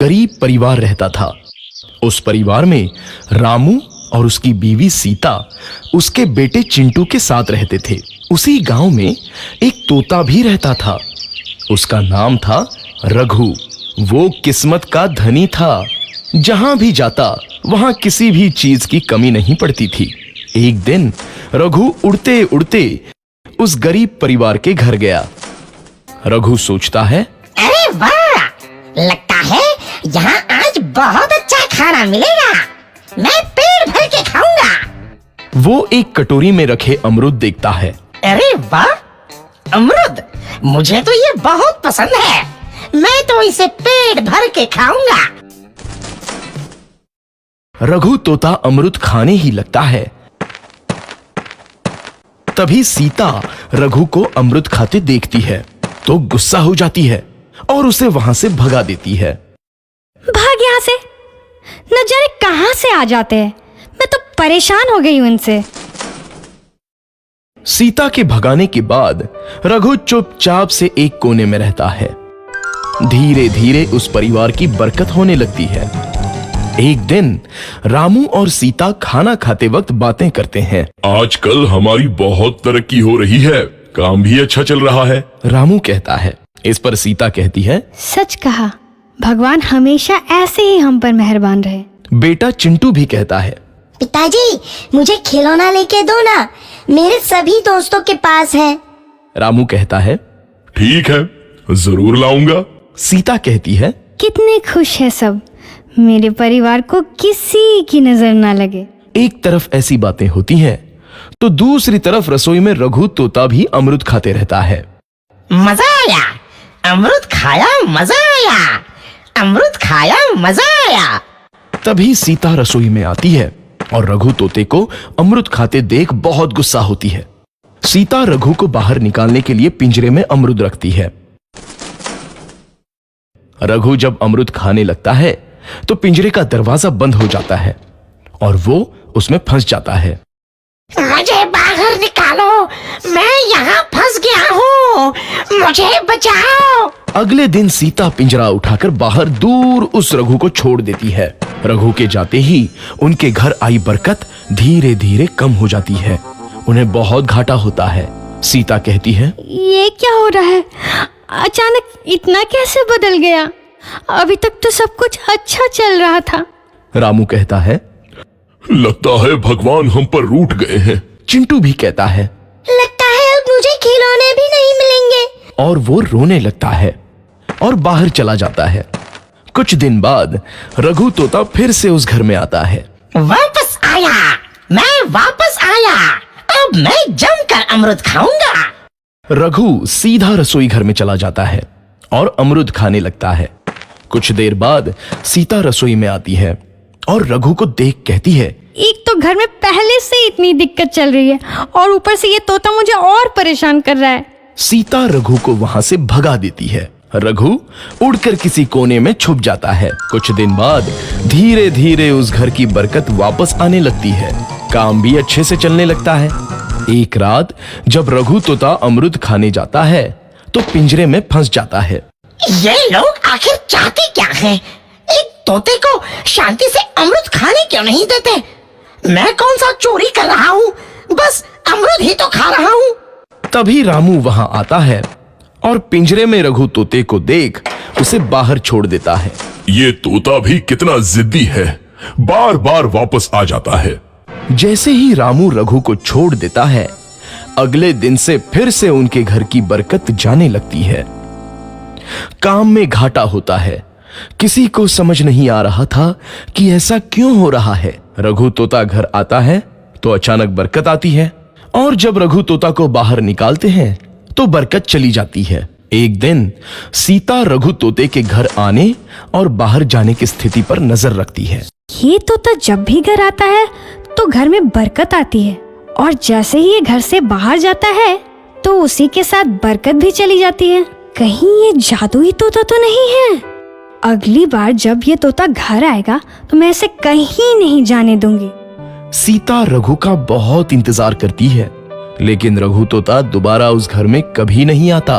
गरीब परिवार रहता था। उस परिवार में रामू और उसकी बीवी सीता उसके बेटे चिंटू के साथ रहते थे। उसी गांव में एक तोता भी रहता था। उसका नाम था रघु। वो किस्मत का धनी था। जहां भी जाता वहां किसी भी चीज की कमी नहीं पड़ती थी। एक दिन रघु उड़ते उड़ते उस गरीब परिवार के घर गया। रघु सोचता है, अरे वाह, लगता है यहाँ आज बहुत अच्छा खाना मिलेगा। मैं पेट भर के खाऊंगा। वो एक कटोरी में रखे अमरूद देखता है। अरे वाह, अमरूद, मुझे तो ये बहुत पसंद है। मैं तो इसे पेट भर के खाऊंगा। रघु तोता अमरूद खाने ही लगता है। तभी सीता रघु को अमरूद खाते देखती है तो गुस्सा हो जाती है और उसे वहां से भगा देती है। भाग यहाँ से, न जाने कहां से आ जाते हैं। मैं तो परेशान हो गई हूं इनसे। सीता के भगाने के बाद रघु चुपचाप से एक कोने में रहता है। धीरे धीरे उस परिवार की बरकत होने लगती है। एक दिन रामू और सीता खाना खाते वक्त बातें करते हैं। आजकल हमारी बहुत तरक्की हो रही है, काम भी अच्छा चल रहा है। रामू कहता है। इस पर सीता कहती है, सच कहा, भगवान हमेशा ऐसे ही हम पर मेहरबान रहे। बेटा चिंटू भी कहता है, पिताजी, मुझे खिलौना लेके दो ना, मेरे सभी दोस्तों के पास है। रामू कहता है, ठीक है, जरूर लाऊंगा। सीता कहती है, कितने खुश है सब, मेरे परिवार को किसी की नजर ना लगे। एक तरफ ऐसी बातें होती हैं तो दूसरी तरफ रसोई में रघु तोता भी अमरूद खाते रहता है। मजा आया, अमरूद खाया, मजा आया, अमरूद खाया, मजा आया। तभी सीता रसोई में आती है और रघु तोते को अमरूद खाते देख बहुत गुस्सा होती है। सीता रघु को बाहर निकालने के लिए पिंजरे में अमरूद रखती है। रघु जब अमरूद खाने लगता है तो पिंजरे का दरवाजा बंद हो जाता है और वो उसमें फंस जाता है। मुझे बाहर निकालो, मैं यहाँ फंस गया हूँ, मुझे बचाओ। अगले दिन सीता पिंजरा उठाकर बाहर दूर उस रघु को छोड़ देती है। रघु के जाते ही उनके घर आई बरकत धीरे धीरे कम हो जाती है। उन्हें बहुत घाटा होता है। सीता कहती है, ये क्या हो रहा है, अचानक इतना कैसे बदल गया? अभी तक तो सब कुछ अच्छा चल रहा था। रामू कहता है, लगता है भगवान हम पर रूठ गए हैं। चिंटू भी कहता है, लगता है अब मुझे खिलौने भी नहीं मिलेंगे। और वो रोने लगता है और बाहर चला जाता है। कुछ दिन बाद रघु तोता फिर से उस घर में आता है। वापस आया, मैं वापस आया, अब मैं जमकर अमरूद खाऊंगा। रघु सीधा रसोई घर में चला जाता है और अमरूद खाने लगता है। कुछ देर बाद सीता रसोई में आती है और रघु को देख कहती है, एक तो घर में पहले से इतनी दिक्कत चल रही है और ऊपर से ये तोता मुझे और परेशान कर रहा है। सीता रघु को वहां से भगा देती है। रघु उड़कर किसी कोने में छुप जाता है। कुछ दिन बाद धीरे धीरे उस घर की बरकत वापस आने लगती है। काम भी अच्छे से चलने लगता है। एक रात जब रघु तोता अमरूद खाने जाता है तो पिंजरे में फंस जाता है। ये लोग आखिर चाहते क्या हैं? एक तोते को शांति से अमरूद खाने क्यों नहीं देते? मैं कौन सा चोरी कर रहा हूँ? बस अमरूद ही तो खा रहा हूँ। तभी रामू वहां आता है और पिंजरे में रघु तोते को देख उसे बाहर छोड़ देता है। ये तोता भी कितना जिद्दी है, बार बार वापस आ जाता है। जैसे ही रामू रघु को छोड़ देता है, अगले दिन से फिर से उनके घर की बरकत जाने लगती है। काम में घाटा होता है। किसी को समझ नहीं आ रहा था कि ऐसा क्यों हो रहा है। रघु तोता घर आता है तो अचानक बरकत आती है और जब रघु तोता को बाहर निकालते हैं तो बरकत चली जाती है। एक दिन सीता रघु तोते के घर आने और बाहर जाने की स्थिति पर नजर रखती है। ये तोता जब भी घर आता है तो घर में बरकत आती है और जैसे ही ये घर से बाहर जाता है तो उसी के साथ बरकत भी चली जाती है। कहीं ये जादुई तोता तो नहीं है? अगली बार जब ये तोता घर आएगा तो मैं इसे कहीं नहीं जाने दूंगी। सीता रघु का बहुत इंतजार करती है, लेकिन रघु तोता दोबारा उस घर में कभी नहीं आता।